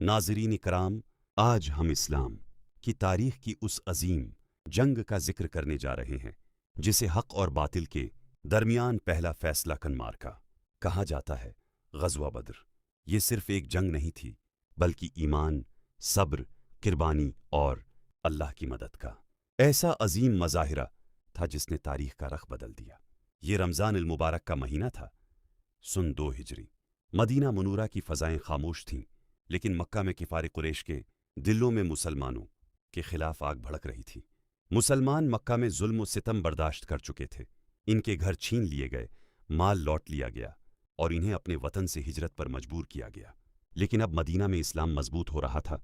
ناظرین اکرام، آج ہم اسلام کی تاریخ کی اس عظیم جنگ کا ذکر کرنے جا رہے ہیں جسے حق اور باطل کے درمیان پہلا فیصلہ کن معرکہ کہا جاتا ہے۔ غزوہ بدر یہ صرف ایک جنگ نہیں تھی بلکہ ایمان، صبر، قربانی اور اللہ کی مدد کا ایسا عظیم مظاہرہ تھا جس نے تاریخ کا رخ بدل دیا۔ یہ رمضان المبارک کا مہینہ تھا، سن 2 ہجری۔ مدینہ منورہ کی فضائیں خاموش تھیں، لیکن مکہ میں کفار قریش کے دلوں میں مسلمانوں کے خلاف آگ بھڑک رہی تھی۔ مسلمان مکہ میں ظلم و ستم برداشت کر چکے تھے، ان کے گھر چھین لیے گئے، مال لوٹ لیا گیا اور انہیں اپنے وطن سے ہجرت پر مجبور کیا گیا۔ لیکن اب مدینہ میں اسلام مضبوط ہو رہا تھا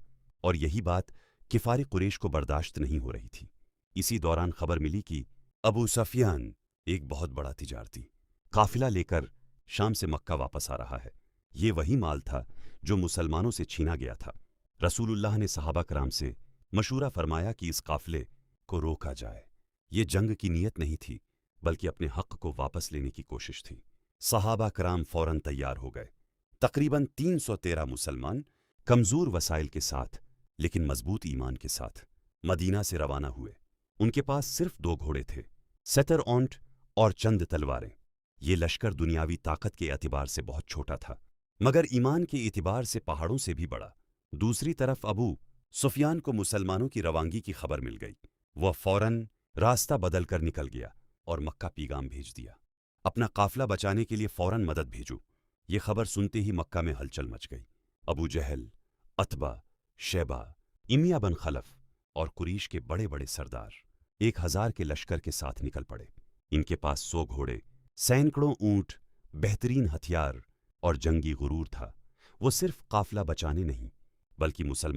اور یہی بات کفار قریش کو برداشت نہیں ہو رہی تھی۔ اسی دوران خبر ملی کہ ابو سفیان ایک بہت بڑا تجارتی قافلہ لے کر شام سے مکہ واپس آ رہا ہے۔ یہ وہی مال تھا جو مسلمانوں سے چھینا گیا تھا۔ رسول اللہ نے صحابہ کرام سے مشورہ فرمایا کہ اس قافلے کو روکا جائے۔ یہ جنگ کی نیت نہیں تھی بلکہ اپنے حق کو واپس لینے کی کوشش تھی۔ صحابہ کرام فوراً تیار ہو گئے۔ تقریباً 313 مسلمان کمزور وسائل کے ساتھ لیکن مضبوط ایمان کے ساتھ مدینہ سے روانہ ہوئے۔ ان کے پاس صرف 2 گھوڑے تھے، ستر اونٹ اور چند تلواریں۔ یہ لشکر دنیاوی طاقت کے اعتبار سے بہت چھوٹا تھا مگر ایمان کے اعتبار سے پہاڑوں سے بھی بڑا۔ دوسری طرف ابو سفیان کو مسلمانوں کی روانگی کی خبر مل گئی۔ وہ فوراً راستہ بدل کر نکل گیا اور مکہ پیغام بھیج دیا، اپنا قافلہ بچانے کے لیے فوراً مدد بھیجو۔ یہ خبر سنتے ہی مکہ میں ہلچل مچ گئی۔ ابو جہل، عتبہ، شیبہ، امیہ بن خلف اور قریش کے بڑے بڑے سردار 1000 کے لشکر کے ساتھ نکل پڑے۔ ان کے پاس 100 گھوڑے، سینکڑوں اونٹ، بہترین ہتھیار اور جنگی غرور تھا۔ وہ صرف قافلہ بچانے نہیں بلکہ مسلمان